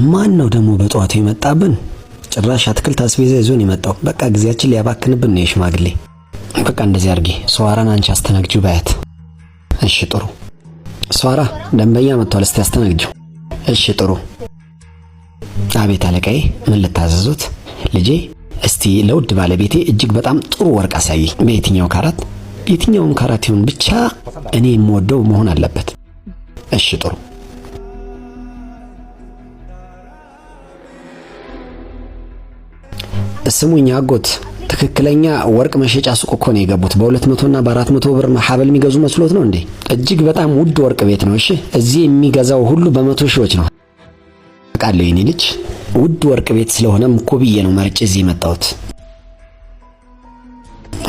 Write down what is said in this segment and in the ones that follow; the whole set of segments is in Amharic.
ማን ነው ደግሞ በጧቱ የመጣብን? ጭራሽ አትክልት አስቤዛ ይዞን የመጣው። በቃ ጊዜያችን ሊያባክንብን ነው የሽማግሌ። በቃ እንደዚህ አድርጊ፣ ሷራን አንቺ አስተናግጂው ባያት። እሺ ጥሩ። ሷራ ደንበኛ መጥቷል፣ እስቲ አስተናግጂው። እሺ ጥሩ። አቤት አለቃዬ፣ ምን ልታዘዙት? ልጄ እስቲ ለውድ ባለቤቴ እጅግ በጣም ጥሩ ወርቅ አሳይ። በየትኛው ካራት? የትኛውም ካራት ይሁን ብቻ እኔ የምወደው መሆን አለበት። እሺ ጥሩ። ስሙኝ አጎት፣ ትክክለኛ ወርቅ መሸጫ ሱቅ እኮ ነው የገቡት። በ200 እና በ400 ብር ሐብል የሚገዙ መስሎት ነው እንዴ? እጅግ በጣም ውድ ወርቅ ቤት ነው። እሺ እዚህ የሚገዛው ሁሉ በመቶ ሺዎች ነው። አውቃለሁ የኔ ልጅ፣ ውድ ወርቅ ቤት ስለሆነም እኮ ብዬ ነው መርጬ እዚህ የመጣሁት።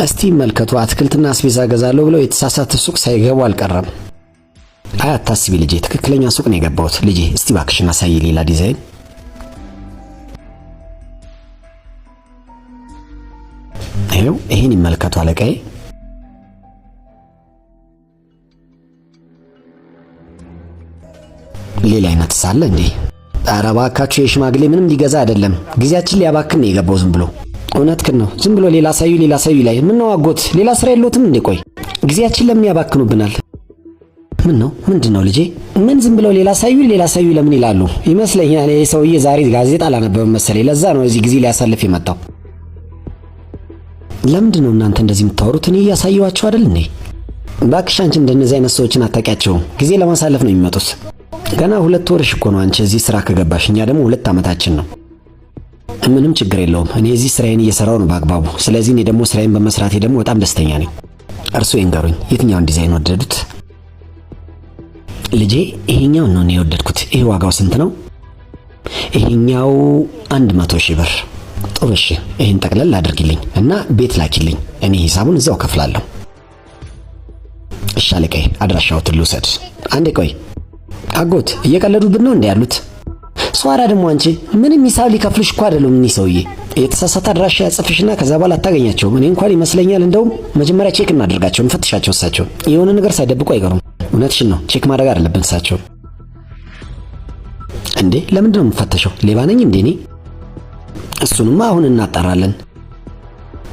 እስቲ መልከቱ፣ አትክልትና አስቤዛ ገዛለሁ ብለው የተሳሳተ ሱቅ ሳይገቡ አልቀረም። አይ አታስቢ ልጄ፣ ትክክለኛ ሱቅ ነው የገባሁት። ልጄ እስቲ ባክሽን አሳይ ሌላ ዲዛይን። ይሄን ይመልከቱ አለቃዬ። ሌላ አይነት ሳለ እንዴ? ኧረ እባካችሁ የሽማግሌ ምንም ሊገዛ አይደለም፣ ጊዜያችን ሊያባክን ነው የገባው ዝም ብሎ። እውነትህን ነው፣ ዝም ብሎ ሌላ ሳዩ ላይ ምን ነው አጎት፣ ሌላ ስራ የለውትም እንዴ? ቆይ ጊዜያችን ለምን ያባክኑብናል? ምን ነው ምንድነው ልጄ? ምን ዝም ብለው ሌላ ሳዩ ለምን ይላሉ? ይመስለኛል ይሄ ሰውዬ ዛሬ ጋዜጣ አላነበበም መሰለኝ፣ ለዛ ነው እዚህ ጊዜ ሊያሳልፍ የመጣው። ለምንድን ነው እናንተ እንደዚህ የምታወሩት? እኔ እያሳየኋችሁ አይደል እንዴ? እባክሽ አንቺ እንደነዚህ አይነት ሰዎችን አታውቂያቸውም። ጊዜ ለማሳለፍ ነው የሚመጡት። ገና 2 ወርሽ እኮ ነው አንቺ እዚህ ስራ ከገባሽ፣ እኛ ደግሞ 2 ዓመታችን ነው። ምንም ችግር የለውም። እኔ እዚህ ስራዬን እየሰራው ነው በአግባቡ። ስለዚህ እኔ ደግሞ ስራዬን በመስራቴ ደግሞ በጣም ደስተኛ ነኝ። እርሱ ይንገሩኝ፣ የትኛውን ዲዛይን ወደዱት? ልጄ ይሄኛውን ነው የወደድኩት። ይሄ ዋጋው ስንት ነው? ይሄኛው 100 ሺህ ብር። ጥሩ እሺ፣ ይሄን ጠቅለል አድርጊልኝ እና ቤት ላኪልኝ። እኔ ሂሳቡን እዛው ከፍላለሁ። እሺ አለቃዬ፣ አድራሻዎትን ልውሰድ። አንዴ ቆይ አጎት፣ እየቀለዱብን ነው እንዴ ያሉት? ሷራ ደግሞ አንቺ ምንም ሂሳብ ሊከፍሉሽ እኮ አይደለም። እኔ ሰውዬ የተሳሳተ አድራሻ ያጽፍሽና ከዛ በኋላ አታገኛቸውም። እኔ እንኳን ይመስለኛል እንደውም መጀመሪያ ቼክ እናደርጋቸው፣ እንፈትሻቸው። እሳቸው የሆነ ነገር ሳይደብቁ አይቀሩም። እውነትሽን ነው፣ ቼክ ማድረግ አለብን እሳቸው። እንዴ ለምንድን ነው የምፈተሸው? ሌባ ነኝ እንዴ እኔ? እሱንማ አሁን እናጣራለን።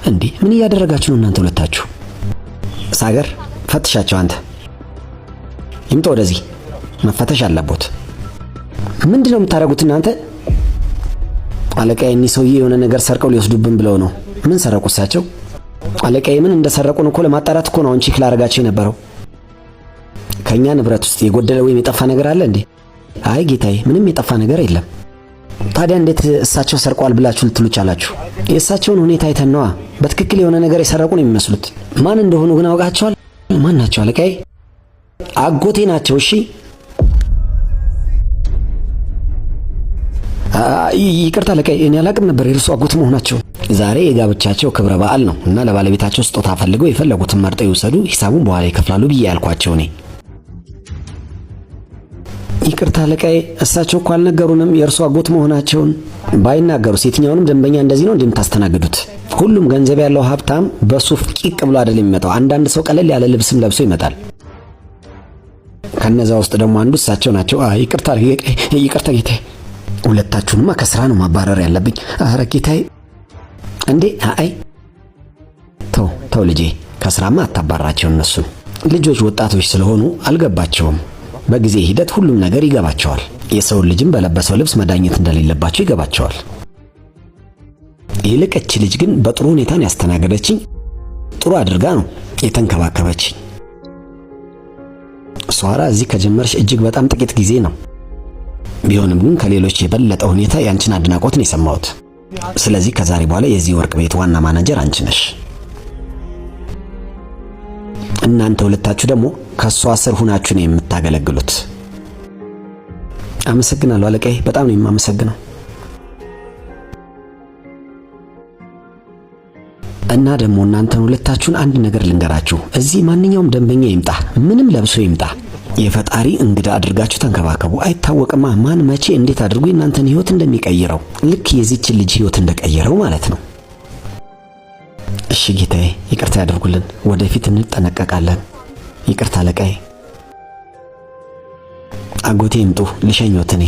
እንዴ ምን እያደረጋችሁ ነው እናንተ ሁለታችሁ? ሳገር ፈትሻቸው። አንተ ይምጣ ወደዚህ፣ መፈተሽ አለበት። ምንድነው የምታደርጉት እናንተ? አለቃዬ፣ እኒ ሰውዬ የሆነ ነገር ሰርቀው ሊወስዱብን ብለው ነው። ምን ሰረቁ እሳቸው? አለቃዬ፣ ምን እንደሰረቁን እኮ ለማጣራት እኮ ነው አሁን ቼክ ላደርጋቸው የነበረው። ከኛ ንብረት ውስጥ የጎደለ ወይም የጠፋ ነገር አለ እንዴ? አይ ጌታዬ፣ ምንም የጠፋ ነገር የለም። ታዲያ እንዴት እሳቸው ሰርቀዋል ብላችሁ ልትሉ ቻላችሁ? የእሳቸውን ሁኔታ አይተን ነዋ። በትክክል የሆነ ነገር የሰረቁ ነው የሚመስሉት። ማን እንደሆኑ ግን አውቃቸዋል? ማን ናቸው አለቃዬ? አጎቴ ናቸው። እሺ ይቅርታ አለቃዬ፣ እኔ አላቅም ነበር የእርሱ አጎት መሆናቸው። ዛሬ የጋብቻቸው ክብረ በዓል ነው እና ለባለቤታቸው ስጦታ ፈልገው የፈለጉትን መርጠው ይውሰዱ፣ ሂሳቡን በኋላ ይከፍላሉ ብዬ ያልኳቸው እኔ። ይቅርታ አለቃዬ፣ እሳቸው እኮ አልነገሩንም የእርሱ አጎት መሆናቸውን። ባይናገሩስ የትኛውንም ደንበኛ እንደዚህ ነው እንደምታስተናግዱት? ሁሉም ገንዘብ ያለው ሀብታም በሱፍ ቂቅ ብሎ አይደለም የሚመጣው። አንዳንድ ሰው ቀለል ያለ ልብስም ለብሶ ይመጣል። ከነዛ ውስጥ ደግሞ አንዱ እሳቸው ናቸው። ይቅርታ ጌታዬ፣ ሁለታችሁንማ ከስራ ነው ማባረር ያለብኝ። ኧረ ጌታዬ፣ እንዴ አይ ተው ልጄ፣ ከስራማ አታባራቸው። እነሱ ልጆች ወጣቶች ስለሆኑ አልገባቸውም። በጊዜ ሂደት ሁሉም ነገር ይገባቸዋል። የሰውን ልጅም በለበሰው ልብስ መዳኘት እንደሌለባቸው ይገባቸዋል። ይልቅች ልጅ ግን በጥሩ ሁኔታ ነው ያስተናገደችኝ። ጥሩ አድርጋ ነው የተንከባከበችኝ። ሷራ እዚህ ከጀመረች እጅግ በጣም ጥቂት ጊዜ ነው። ቢሆንም ግን ከሌሎች የበለጠ ሁኔታ ያንቺን አድናቆት ነው የሰማሁት። ስለዚህ ከዛሬ በኋላ የዚህ ወርቅ ቤት ዋና ማናጀር አንቺ ነሽ። እናንተ ሁለታችሁ ደግሞ ከሷ ስር ሁናችሁ ነው የምታገለግሉት። አመሰግናለሁ አለቃዬ፣ በጣም ነው የማመሰግነው። እና ደግሞ እናንተን ሁለታችሁን አንድ ነገር ልንገራችሁ። እዚህ ማንኛውም ደንበኛ ይምጣ፣ ምንም ለብሶ ይምጣ፣ የፈጣሪ እንግዳ አድርጋችሁ ተንከባከቡ። አይታወቅማ ማን መቼ እንዴት አድርጎ እናንተን ህይወት እንደሚቀይረው፣ ልክ የዚህች ልጅ ህይወት እንደቀየረው ማለት ነው። እሺ ጌታዬ፣ ይቅርታ ያደርጉልን። ወደፊት እንጠነቀቃለን። ይቅርታ አለቃዬ። አጎቴ ይምጡ፣ ልሸኞት እኔ።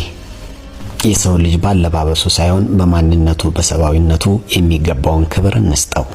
የሰው ልጅ ባለባበሱ ሳይሆን በማንነቱ በሰብአዊነቱ የሚገባውን ክብር እንስጠው።